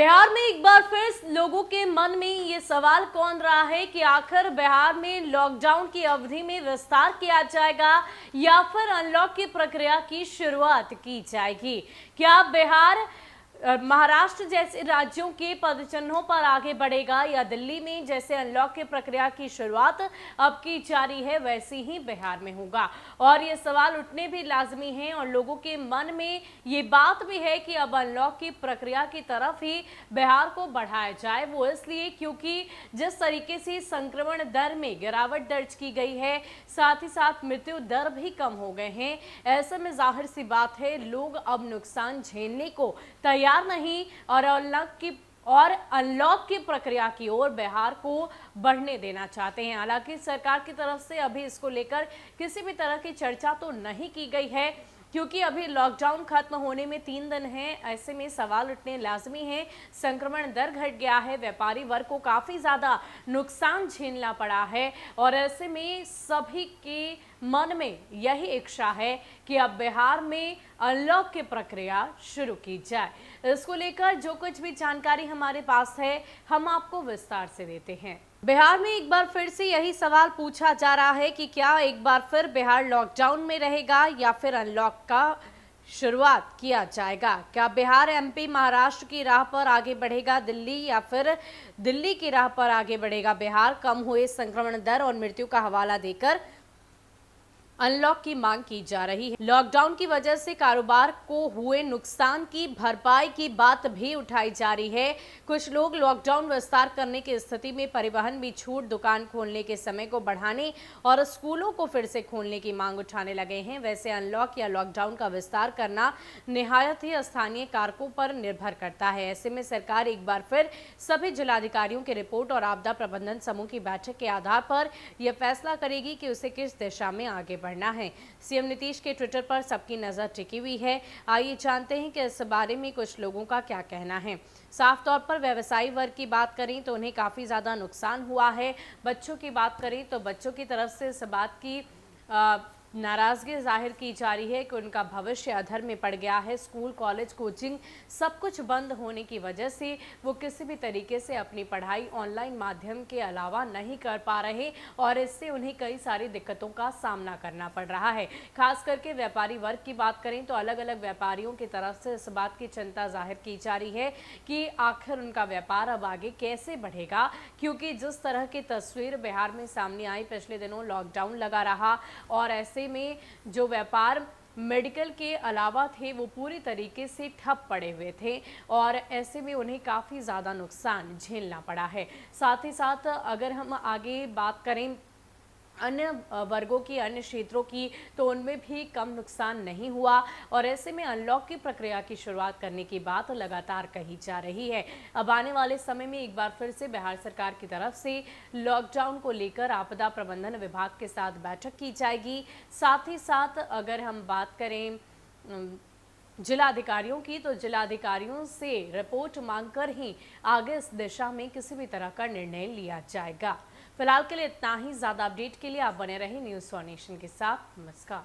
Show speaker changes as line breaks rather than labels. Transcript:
बिहार में एक बार फिर लोगों के मन में ये सवाल कौन रहा है कि आखिर बिहार में लॉकडाउन की अवधि में विस्तार किया जाएगा या फिर अनलॉक की प्रक्रिया की शुरुआत की जाएगी। क्या बिहार महाराष्ट्र जैसे राज्यों के पदचिन्हों पर आगे बढ़ेगा या दिल्ली में जैसे अनलॉक की प्रक्रिया की शुरुआत अब की जा रही है वैसी ही बिहार में होगा। और ये सवाल उठने भी लाजमी हैं और लोगों के मन में ये बात भी है कि अब अनलॉक की प्रक्रिया की तरफ ही बिहार को बढ़ाया जाए। वो इसलिए क्योंकि जिस तरीके से संक्रमण दर में गिरावट दर्ज की गई है, साथ ही साथ मृत्यु दर भी कम हो गए हैं। ऐसे में जाहिर सी बात है लोग अब नुकसान झेलने को तैयार नहीं और अनलॉक की प्रक्रिया की ओर बिहार को बढ़ने देना चाहते हैं। हालांकि सरकार की तरफ से अभी इसको लेकर किसी भी तरह की चर्चा तो नहीं की गई है, क्योंकि अभी लॉकडाउन खत्म होने में 3 दिन हैं। ऐसे में सवाल उठने लाजमी है। संक्रमण दर घट गया है, व्यापारी वर्ग को काफी ज्यादा नुकसान झेलना पड़ा है और ऐसे में सभी के मन में यही इच्छा है कि अब बिहार में अनलॉक की प्रक्रिया शुरू की जाए। इसको लेकर जो कुछ भी जानकारी हमारे पास है हम आपको विस्तार से देते हैं। बिहार में एक बार फिर से यही सवाल पूछा जा रहा है कि क्या एक बार फिर बिहार लॉकडाउन में रहेगा या फिर अनलॉक का शुरुआत किया जाएगा। क्या बिहार एमपी महाराष्ट्र की राह पर आगे बढ़ेगा दिल्ली या फिर दिल्ली की राह पर आगे बढ़ेगा बिहार। कम हुए संक्रमण दर और मृत्यु का हवाला देकर अनलॉक की मांग की जा रही है। लॉकडाउन की वजह से कारोबार को हुए नुकसान की भरपाई की बात भी उठाई जा रही है। कुछ लोग लॉकडाउन विस्तार करने की स्थिति में परिवहन भी छूट, दुकान खोलने के समय को बढ़ाने और स्कूलों को फिर से खोलने की मांग उठाने लगे हैं। वैसे अनलॉक या लॉकडाउन का विस्तार करना निहायत ही स्थानीय कारकों पर निर्भर करता है। ऐसे में सरकार एक बार फिर सभी जिलाधिकारियों की रिपोर्ट और आपदा प्रबंधन समूह की बैठक के आधार पर यह फैसला करेगी कि उसे किस दिशा में आगे बढ़ना है। सीएम नीतीश के ट्विटर पर सबकी नजर टिकी हुई है। आइए जानते हैं कि इस बारे में कुछ लोगों का क्या कहना है। साफ तौर पर व्यवसायी वर्ग की बात करें तो उन्हें काफी ज्यादा नुकसान हुआ है। बच्चों की बात करें तो बच्चों की तरफ से इस बात की नाराजगी जाहिर की जा रही है कि उनका भविष्य अधर में पड़ गया है। स्कूल, कॉलेज, कोचिंग सब कुछ बंद होने की वजह से वो किसी भी तरीके से अपनी पढ़ाई ऑनलाइन माध्यम के अलावा नहीं कर पा रहे और इससे उन्हें कई सारी दिक्कतों का सामना करना पड़ रहा है। खास करके व्यापारी वर्ग की बात करें तो अलग अलग व्यापारियों की तरफ से इस बात की चिंता जाहिर की जा रही है कि आखिर उनका व्यापार अब आगे कैसे बढ़ेगा, क्योंकि जिस तरह की तस्वीर बिहार में सामने आई, पिछले दिनों लॉकडाउन लगा रहा और ऐसे में जो व्यापार मेडिकल के अलावा थे वो पूरी तरीके से ठप पड़े हुए थे और ऐसे में उन्हें काफ़ी ज़्यादा नुकसान झेलना पड़ा है। साथ ही साथ अगर हम आगे बात करें अन्य वर्गों की, अन्य क्षेत्रों की, तो उनमें भी कम नुकसान नहीं हुआ और ऐसे में अनलॉक की प्रक्रिया की शुरुआत करने की बात लगातार कही जा रही है। अब आने वाले समय में एक बार फिर से बिहार सरकार की तरफ से लॉकडाउन को लेकर आपदा प्रबंधन विभाग के साथ बैठक की जाएगी। साथ ही साथ अगर हम बात करें जिलाधिकारियों की, तो जिलाधिकारियों से रिपोर्ट मांगकर ही आगे इस दिशा में किसी भी तरह का निर्णय लिया जाएगा। फिलहाल के लिए इतना ही। ज्यादा अपडेट के लिए आप बने रहें न्यूज़ फॉर नेशन के साथ। नमस्कार।